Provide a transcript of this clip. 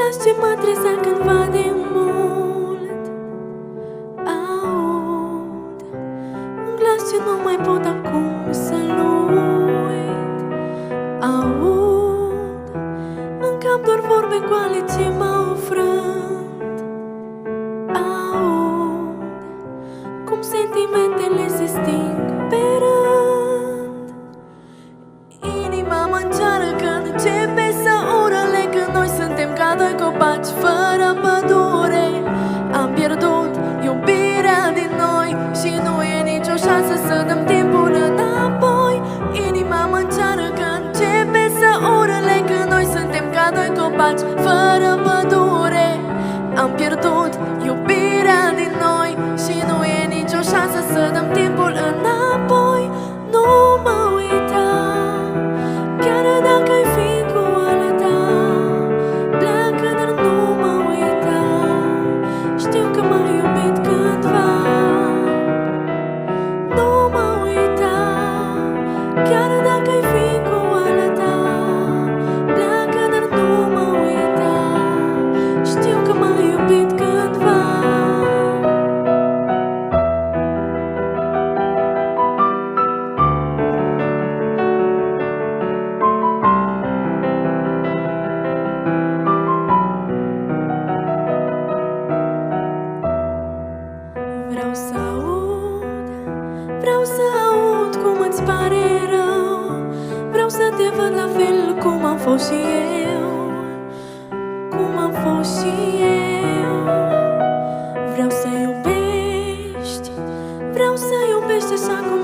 glas ce mă trezea cândva de mult. Aud un glas ce nu mai pot acum să-l uit. Aud în cap doar vorbe goale ce m-au frânt. Aud cum sentimentele se sting pe rând. Inima mă înceară când începe să urle, când noi suntem ca doi copaci fără pădure. Am pierdut iubirea din noi și nu e nicio șansă să dăm timpul înapoi. Inima mă înceară când începe să urle, când noi suntem ca doi copaci fără pădure. Am pierdut iubirea din noi și nu e nicio șansă să dăm timpul înapoi. Nu mă uita, chiar dacă ai fi cu ala ta. Pleacă, dar nu mă uita, știu că m-ai iubit cândva. Nu mă uita, chiar dacă ai fi cu ala ta. Pleacă, dar nu mă uita, știu că m-ai iubit cândva. Vreau să aud cum îți pare rău. Vreau să te văd la fel cum am fost și eu. Cum am fost și eu. Vreau să iubești, vreau să iubești așa cum